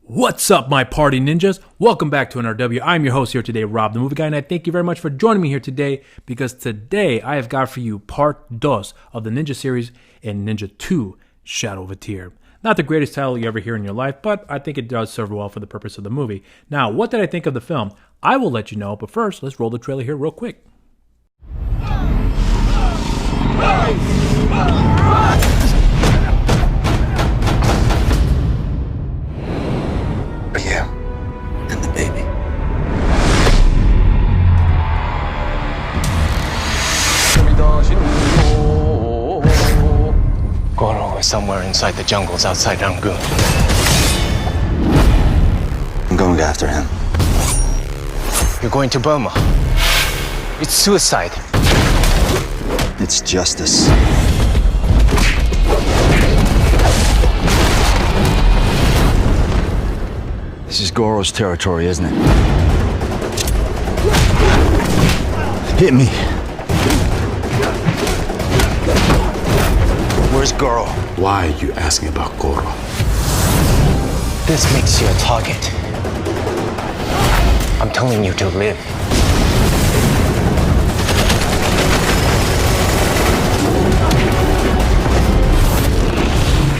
What's up, my party ninjas? Welcome back to NRW. I'm your host here today, Rob the Movie Guy, and I thank you very much for joining me here today, because today I have got for you part dos of the Ninja series in Ninja 2 Shadow of a Tear. Not the greatest title you ever hear in your life, but I think it does serve well for the purpose of the movie. Now, what did I think of the film? I will let you know, but first, let's roll the trailer here real quick. You and the baby. Goro is somewhere inside the jungles outside Rangoon. I'm going after him. You're going to Burma. It's suicide. It's justice. This is Goro's territory, isn't it? Hit me. Where's Goro? Why are you asking about Goro? This makes you a target. I'm telling you to live.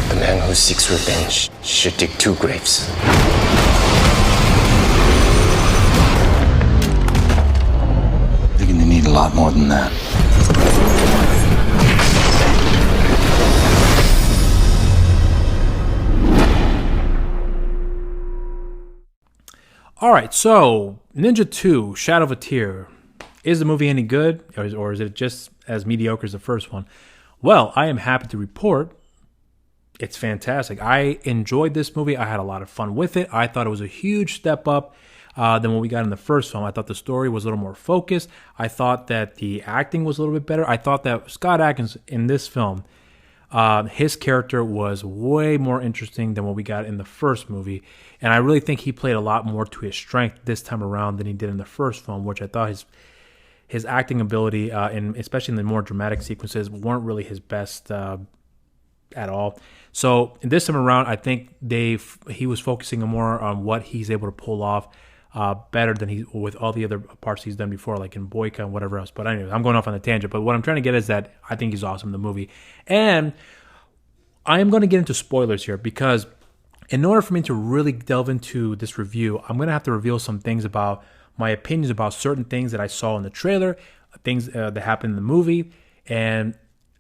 The man who seeks revenge should dig 2 graves. You're gonna need a lot more than that. Alright, so Ninja 2 Shadow of a Tear. Is the movie any good, or is it just as mediocre as the first one? Well, I am happy to report it's fantastic. I enjoyed this movie. I had a lot of fun with it. I thought it was a huge step up than what we got in the first film. I thought the story was a little more focused. I thought that the acting was a little bit better. I thought that Scott Adkins in this film, his character was way more interesting than what we got in the first movie. And I really think he played a lot more to his strength this time around than he did in the first film, which I thought his acting ability, and especially in the more dramatic sequences, weren't really his best at all. So in this time around, I think he was focusing more on what he's able to pull off better than he with all the other parts he's done before, like in Boyka and whatever else. But anyway, I'm going off on a tangent. But what I'm trying to get is that I think he's awesome in the movie. And I am going to get into spoilers here, because in order for me to really delve into this review, I'm going to have to reveal some things about my opinions about certain things that I saw in the trailer, things that happened in the movie. And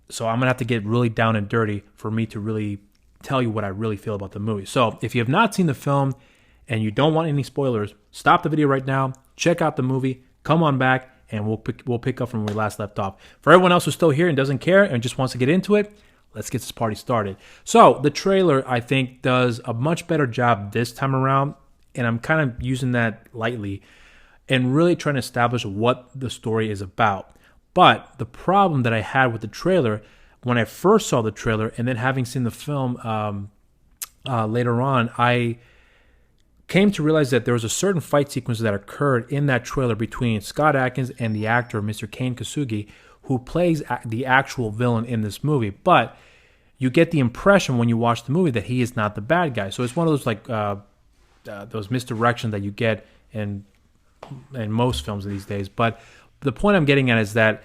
so I'm going to have to get really down and dirty for me to really tell you what I really feel about the movie. So if you have not seen the film and you don't want any spoilers, stop the video right now, check out the movie, come on back, and we'll pick up from where we last left off. For everyone else who's still here and doesn't care and just wants to get into it, let's get this party started. So the trailer, I think, does a much better job this time around, and I'm kind of using that lightly and really trying to establish what the story is about. But the problem that I had with the trailer, when I first saw the trailer and then having seen the film later on, I came to realize that there was a certain fight sequence that occurred in that trailer between Scott Adkins and the actor, Mr. Kane Kasugi, who plays the actual villain in this movie. But you get the impression when you watch the movie that he is not the bad guy. So it's one of those those misdirections that you get in most films these days. But the point I'm getting at is that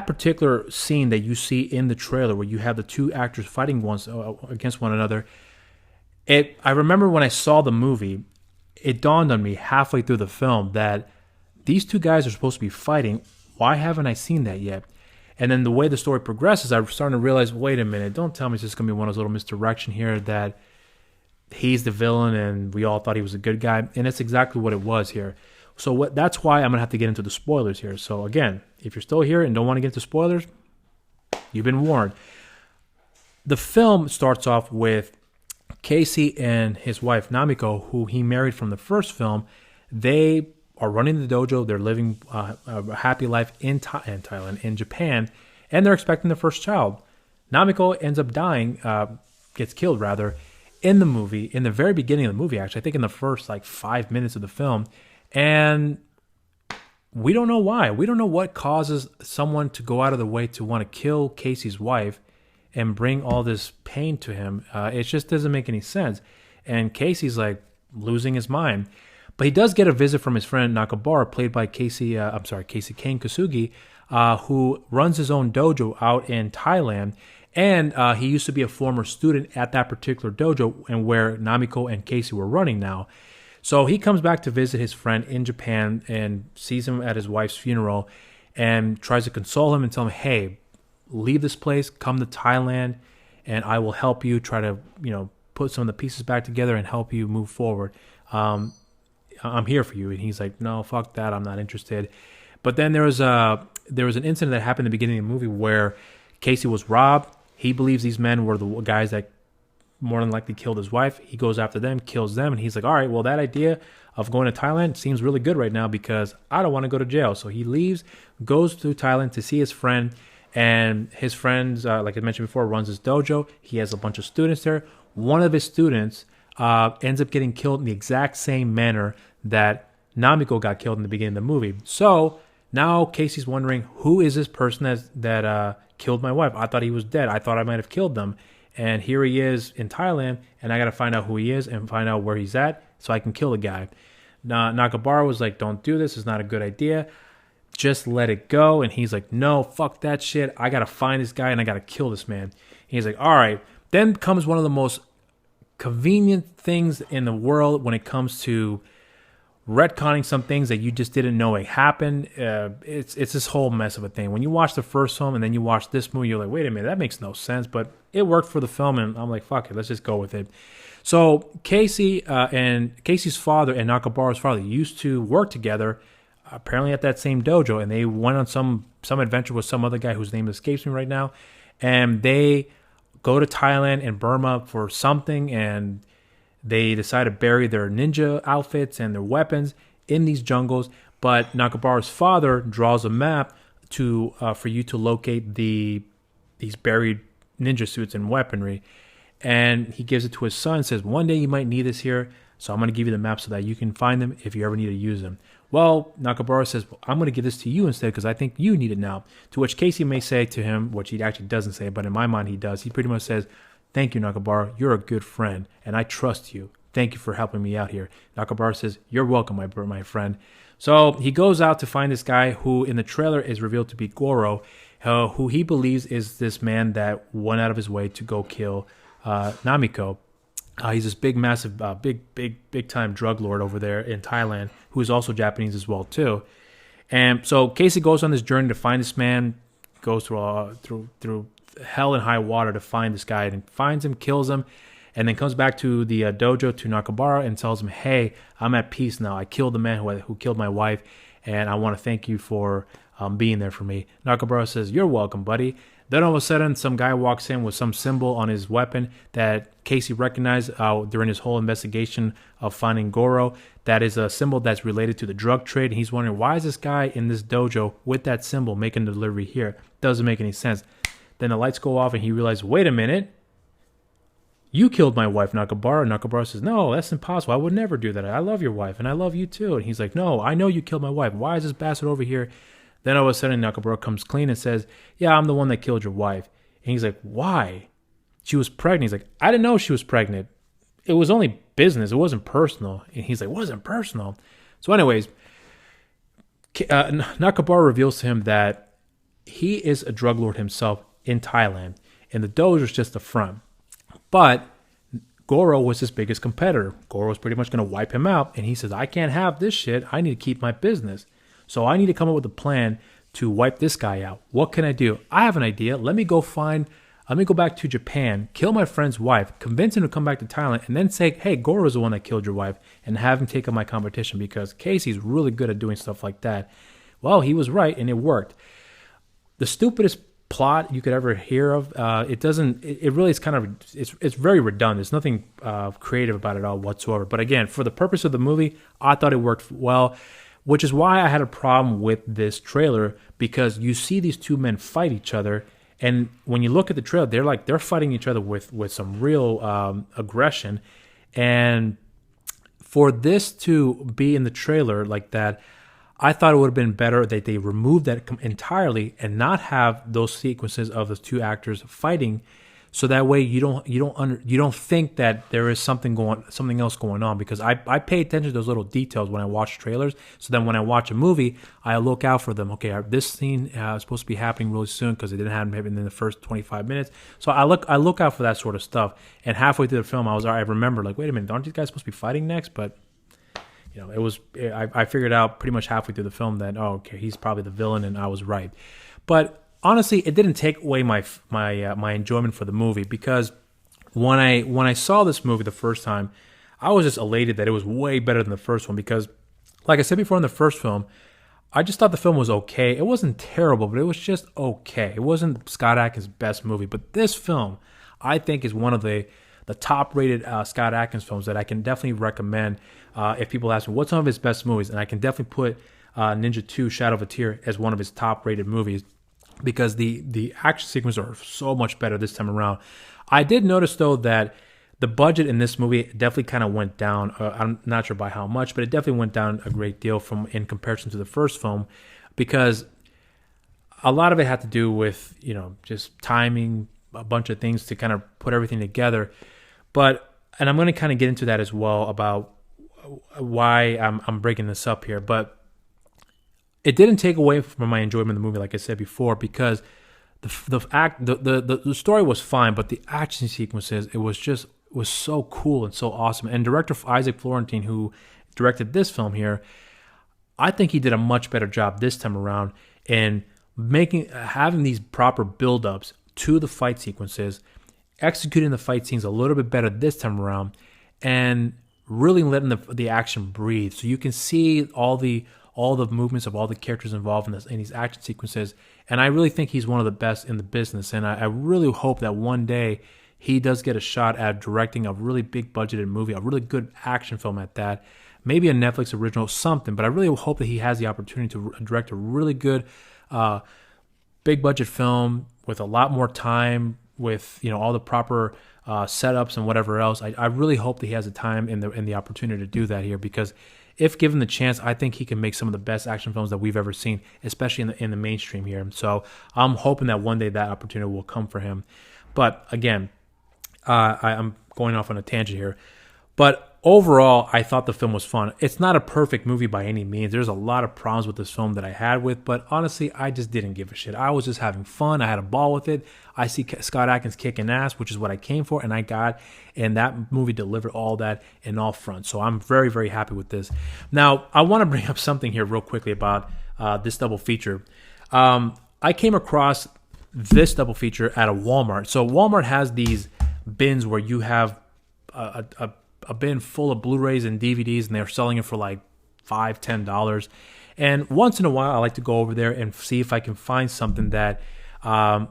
particular scene that you see in the trailer, where you have the 2 actors fighting against one another, I remember when I saw the movie, it dawned on me halfway through the film that these 2 guys are supposed to be fighting. Why haven't I seen that yet? And then the way the story progresses, I'm starting to realize, wait a minute, don't tell me it's just going to be one of those little misdirection here that he's the villain and we all thought he was a good guy. And it's exactly what it was here. So that's why I'm going to have to get into the spoilers here. So again, if you're still here and don't want to get into spoilers, you've been warned. The film starts off with Casey and his wife Namiko, who he married from the first film. They are running the dojo. They're living a happy life in Thailand, in Japan, and they're expecting their first child. Namiko ends up dying, gets killed rather, in the movie, in the very beginning of the movie, actually. I think in the first 5 minutes of the film. And we don't know why. We don't know what causes someone to go out of the way to want to kill Casey's wife and bring all this pain to him. It just doesn't make any sense. And Casey's like losing his mind. But he does get a visit from his friend Nakabara, played by Casey Kane Kasugi, who runs his own dojo out in Thailand. And he used to be a former student at that particular dojo, and where Namiko and Casey were running now. So he comes back to visit his friend in Japan and sees him at his wife's funeral and tries to console him and tell him, hey, leave this place, come to Thailand, and I will help you try to, put some of the pieces back together and help you move forward. I'm here for you. And he's like, no, fuck that. I'm not interested. But then there was an incident that happened in the beginning of the movie where Casey was robbed. He believes these men were the guys that more than likely killed his wife. He goes after them, kills them, and he's like, all right, well, that idea of going to Thailand seems really good right now because I don't want to go to jail. So he leaves, goes to Thailand to see his friend, and his friend, like I mentioned before, runs his dojo. He has a bunch of students there. One of his students ends up getting killed in the exact same manner that Namiko got killed in the beginning of the movie. So now Casey's wondering, who is this person that killed my wife? I thought he was dead. I thought I might have killed them. And here he is in Thailand, and I got to find out who he is and find out where he's at so I can kill the guy. Now, Nakabara was like, don't do this. It's not a good idea. Just let it go. And he's like, no, fuck that shit. I got to find this guy, and I got to kill this man. And he's like, all right. Then comes one of the most convenient things in the world when it comes to retconning some things that you just didn't know it happened. It's this whole mess of a thing. When you watch the first film and then you watch this movie, you're like, wait a minute, that makes no sense. But it worked for the film, and I'm like, fuck it, let's just go with it. So Casey and Casey's father and Nakabara's father used to work together, apparently at that same dojo, and they went on some adventure with some other guy whose name escapes me right now, and they go to Thailand and Burma for something, and they decide to bury their ninja outfits and their weapons in these jungles. But Nakabara's father draws a map for you to locate these buried ninja suits and weaponry. And he gives it to his son and says, one day you might need this here, so I'm going to give you the map so that you can find them if you ever need to use them. Well, Nakabara says, well, I'm going to give this to you instead because I think you need it now. To which Casey may say to him, which he actually doesn't say, but in my mind he does. He pretty much says, thank you, Nakabara. You're a good friend, and I trust you. Thank you for helping me out here. Nakabara says, you're welcome, my friend. So he goes out to find this guy who in the trailer is revealed to be Goro, who he believes is this man that went out of his way to go kill Namiko. He's this big, massive, big time drug lord over there in Thailand, who is also Japanese as well too. And so Casey goes on this journey to find this man, goes through hell and high water to find this guy, and finds him, kills him, and then comes back to the dojo to Nakabara and tells him, hey, I'm at peace now. I killed the man who killed my wife, and I want to thank you for being there for me. Nakabara says, you're welcome, buddy. Then all of a sudden, some guy walks in with some symbol on his weapon that Casey recognized during his whole investigation of finding Goro. That is a symbol that's related to the drug trade. And he's wondering, why is this guy in this dojo with that symbol making the delivery here? Doesn't make any sense. Then the lights go off and he realizes, wait a minute. You killed my wife, Nakabara. Nakabara says, no, that's impossible. I would never do that. I love your wife and I love you too. And he's like, no, I know you killed my wife. Why is this bastard over here? Then all of a sudden, Nakabara comes clean and says, yeah, I'm the one that killed your wife. And he's like, why? She was pregnant. He's like, I didn't know she was pregnant. It was only business. It wasn't personal. And he's like, it wasn't personal. So anyways, Nakabara reveals to him that he is a drug lord himself in Thailand. And the dojo is just the front. But Goro was his biggest competitor. Goro was pretty much going to wipe him out. And he says, I can't have this shit. I need to keep my business. So I need to come up with a plan to wipe this guy out. What can I do? I have an idea. Let me go back to Japan, kill my friend's wife, convince him to come back to Thailand, and then say, hey, Goro's the one that killed your wife, and have him take up my competition because Casey's really good at doing stuff like that. Well, he was right, and it worked. The stupidest plot you could ever hear of, it really is kind of, it's very redundant. There's nothing creative about it all whatsoever. But again, for the purpose of the movie, I thought it worked well. Which is why I had a problem with this trailer, because you see these two men fight each other, and when you look at the trailer, they're fighting each other with some real aggression. And for this to be in the trailer like that, I thought it would have been better that they removed that entirely and not have those sequences of the two actors fighting, so that way you don't think that there is something else going on. Because I pay attention to those little details when I watch trailers. So then when I watch a movie, I look out for them. Okay, this scene is supposed to be happening really soon because it didn't happen maybe in the first 25 minutes. So I look out for that sort of stuff. And halfway through the film, I remember like, wait a minute, aren't these guys supposed to be fighting next? But I figured out pretty much halfway through the film that, oh, okay, he's probably the villain, and I was right. But honestly, it didn't take away my enjoyment for the movie, because when I saw this movie the first time, I was just elated that it was way better than the first one. Because, like I said before, in the first film, I just thought the film was okay. It wasn't terrible, but it was just okay. It wasn't Scott Adkins' best movie. But this film, I think, is one of the top-rated Scott Adkins films that I can definitely recommend if people ask me what's some of his best movies. And I can definitely put Ninja 2: Shadow of a Tear as one of his top-rated movies, because the action sequences are so much better this time around. I did notice, though, that the budget in this movie definitely kind of went down. I'm not sure by how much, but it definitely went down a great deal in comparison to the first film, because a lot of it had to do with, just timing, a bunch of things to kind of put everything together. And I'm going to kind of get into that as well, about why I'm breaking this up here. But it didn't take away from my enjoyment of the movie, like I said before, because the story was fine, but the action sequences, it was so cool and so awesome. And director Isaac Florentine, who directed this film here, I think he did a much better job this time around in having these proper build-ups to the fight sequences, executing the fight scenes a little bit better this time around, and really letting the action breathe. So you can see all the movements of all the characters involved in these action sequences. And I really think he's one of the best in the business. And I really hope that one day he does get a shot at directing a really big budgeted movie, a really good action film at that. Maybe a Netflix original, something. But I really hope that he has the opportunity to direct a really good big budget film with a lot more time, with all the proper setups and whatever else. I really hope that he has the time and the opportunity to do that here, because if given the chance, I think he can make some of the best action films that we've ever seen, especially in the mainstream here. So I'm hoping that one day that opportunity will come for him. But again, I'm going off on a tangent here. But overall, I thought the film was fun. It's not a perfect movie by any means. There's a lot of problems with this film that I had with, but honestly, I just didn't give a shit. I was just having fun. I had a ball with it. I see Scott Adkins kicking ass, which is what I came for, and I got, and that movie delivered all that in all fronts. So I'm very, very happy with this. Now, I want to bring up something here real quickly about this double feature. I came across this double feature at a Walmart. So Walmart has these bins where you have a bin full of Blu-rays and DVDs, and they're selling it for like $5-10. And once in a while, I like to go over there and see if I can find something that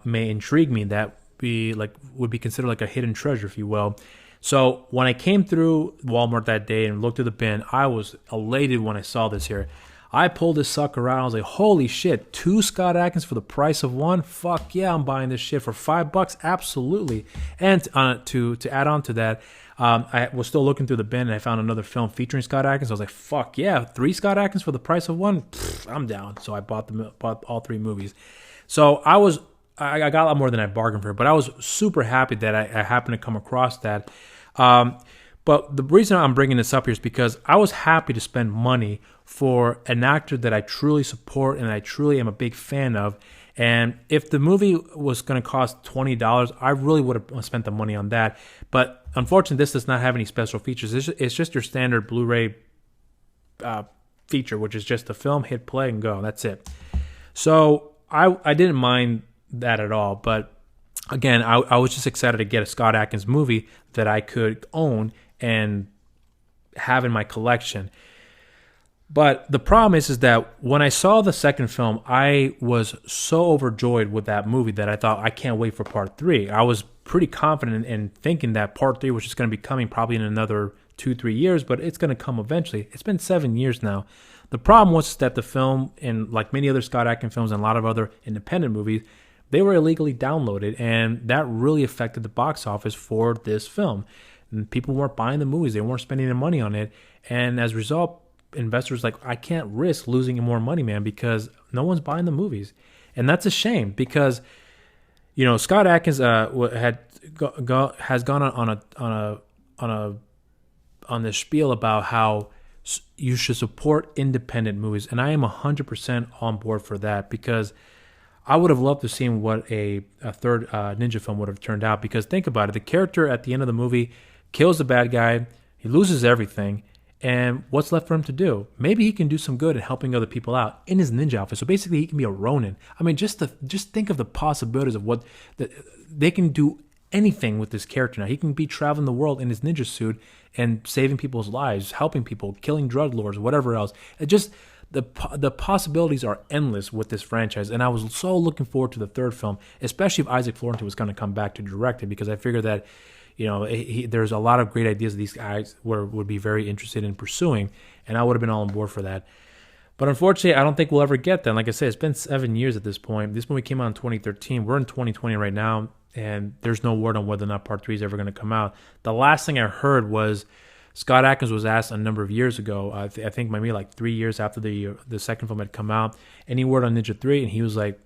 may intrigue me, that would be considered like a hidden treasure, if you will. So when I came through Walmart that day and looked at the bin, I was elated when I saw this here. I pulled this sucker out. I was like, holy shit, 2 Scott Adkins for the price of 1? Fuck yeah, I'm buying this shit for $5. Absolutely. And to add on to that, I was still looking through the bin and I found another film featuring Scott Adkins. I was like, fuck yeah, 3 Scott Adkins for the price of 1? Pfft, I'm down. So I bought all 3 movies. So I got a lot more than I bargained for, but I was super happy that I happened to come across that. But the reason I'm bringing this up here is because I was happy to spend money for an actor that I truly support and I truly am a big fan of. And if the movie was going to cost $20, I really would have spent the money on that. But unfortunately, this does not have any special features. It's just your standard Blu-ray feature, which is just the film, hit play, and go. That's it. So I didn't mind that at all. But again, I was just excited to get a Scott Adkins movie that I could own and have in my collection. But the problem is that when I saw the second film, I was so overjoyed with that movie that I thought, I can't wait for part 3. I was pretty confident in thinking that part 3 was just going to be coming probably in another 2-3 years, but it's going to come eventually. It's been 7 years now. The problem was that the film, and like many other Scott Adkins films and a lot of other independent movies, they were illegally downloaded, and that really affected the box office for this film. And people weren't buying the movies. They weren't spending their money on it. And as a result, investors like, I can't risk losing more money, man, because no one's buying the movies. And that's a shame because, you know, Scott Adkins has gone on this spiel about how you should support independent movies, and I am 100% on board for that because I would have loved to see what a third ninja film would have turned out. Because think about it, the character at the end of the movie kills the bad guy, he loses everything, and what's left for him to do? Maybe he can do some good in helping other people out in his ninja outfit. So basically, he can be a Ronin. I mean, just think of the possibilities of what they can do. Anything with this character now. He can be traveling the world in his ninja suit and saving people's lives, helping people, killing drug lords, whatever else. It just the possibilities are endless with this franchise, and I was so looking forward to the third film, especially if Isaac Florentine was going to come back to direct it, because I figured that, you know, there's a lot of great ideas these guys would be very interested in pursuing, and I would have been all on board for that. But unfortunately, I don't think we'll ever get that. Like I said, it's been 7 years at this point. This movie came out in 2013. We're in 2020 right now, and there's no word on whether or not Part 3 is ever going to come out. The last thing I heard was Scott Adkins was asked a number of years ago, I think maybe like 3 years after the second film had come out, any word on Ninja 3? And he was like,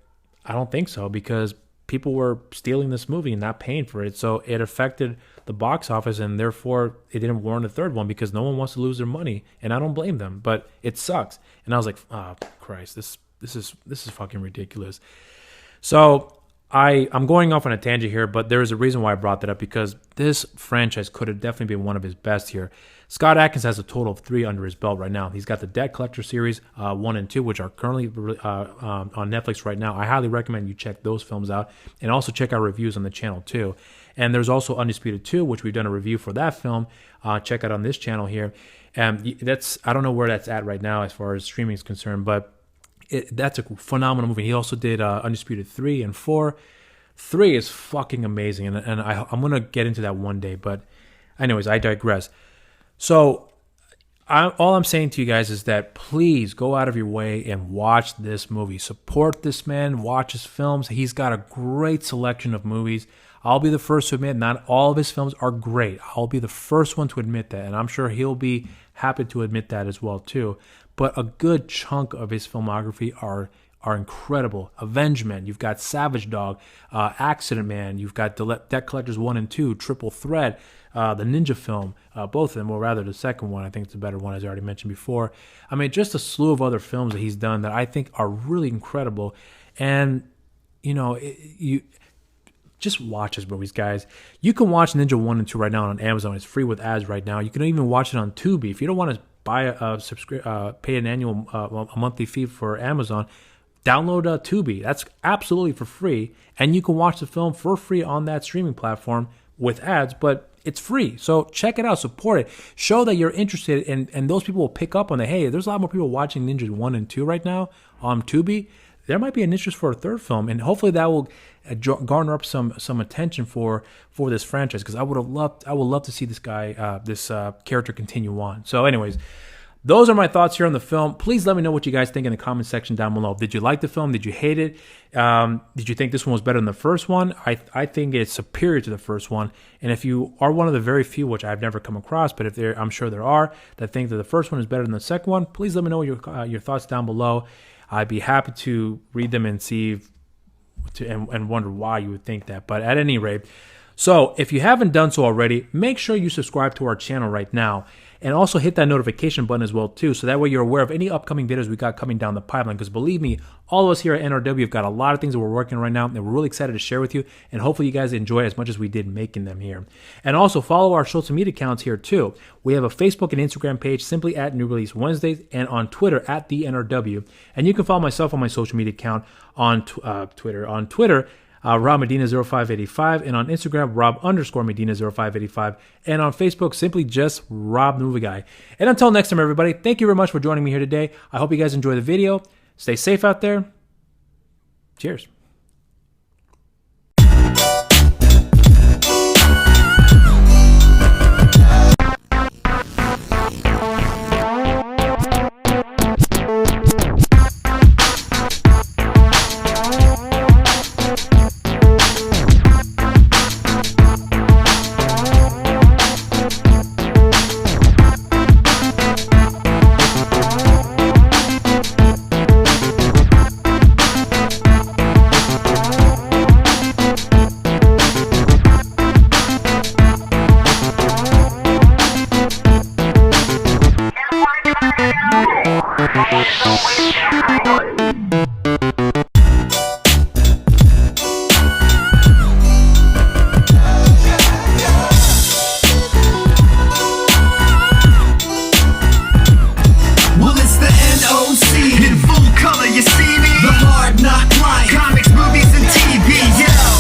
I don't think so, because people were stealing this movie and not paying for it. So it affected the box office, and therefore it didn't warrant a third one because no one wants to lose their money, and I don't blame them. But it sucks. And I was like, oh Christ, this is fucking ridiculous. So I'm going off on a tangent here, but there is a reason why I brought that up, because this franchise could have definitely been one of his best here. Scott Adkins has a total of 3 under his belt right now. He's got the Debt Collector series 1 and 2, which are currently on Netflix right now. I highly recommend you check those films out, and also check our reviews on the channel too. And there's also Undisputed 2, which we've done a review for that film. Check out on this channel here. And I don't know where that's at right now as far as streaming is concerned, but that's a phenomenal movie. He also did Undisputed 3 and 4. 3 is fucking amazing, and I'm going to get into that one day. But anyways, I digress. So all I'm saying to you guys is that please go out of your way and watch this movie. Support this man. Watch his films. He's got a great selection of movies. I'll be the first to admit not all of his films are great. I'll be the first one to admit that, and I'm sure he'll be happy to admit that as well too. But a good chunk of his filmography are incredible. Avengement, you've got Savage Dog, Accident Man, you've got Debt Collectors 1 and 2, Triple Threat, the Ninja film, both of them, or rather the second one, I think it's a better one, as I already mentioned before. I mean, just a slew of other films that he's done that I think are really incredible. And, you know, you just watch his movies, guys. You can watch Ninja 1 and 2 right now on Amazon. It's free with ads right now. You can even watch it on Tubi. If you don't want to buy pay an annual, a monthly fee for Amazon, download Tubi. That's absolutely for free, and you can watch the film for free on that streaming platform with ads, but it's free. So check it out, support it, show that you're interested, and those people will pick up on it. Hey, there's a lot more people watching Ninja 1 and 2 right now on Tubi. There might be an interest for a third film, and hopefully that will garner up some attention for this franchise, because I would love to see this guy, this character continue on. So anyways, those are my thoughts here on the film. Please let me know what you guys think in the comment section down below. Did you like the film? Did you hate it? Did you think this one was better than the first one? I think it's superior to the first one. And if you are one of the very few, which I've never come across, but I'm sure there are, that think that the first one is better than the second one, please let me know your thoughts down below. I'd be happy to read them and see and wonder why you would think that. But at any rate, so if you haven't done so already, make sure you subscribe to our channel right now. And also hit that notification button as well too, so that way you're aware of any upcoming videos we got coming down the pipeline. Because believe me, all of us here at NRW have got a lot of things that we're working on right now, and we're really excited to share with you. And hopefully you guys enjoy it as much as we did making them here. And also follow our social media accounts here too. We have a Facebook and Instagram page simply at New Release Wednesdays, and on Twitter at the NRW. And you can follow myself on my social media account on Twitter. On Twitter, Rob Medina 0585, and on Instagram, Rob_Medina 0585, and on Facebook, simply just Rob Movie Guy. And until next time, everybody, thank you very much for joining me here today. I hope you guys enjoy the video. Stay safe out there. Cheers.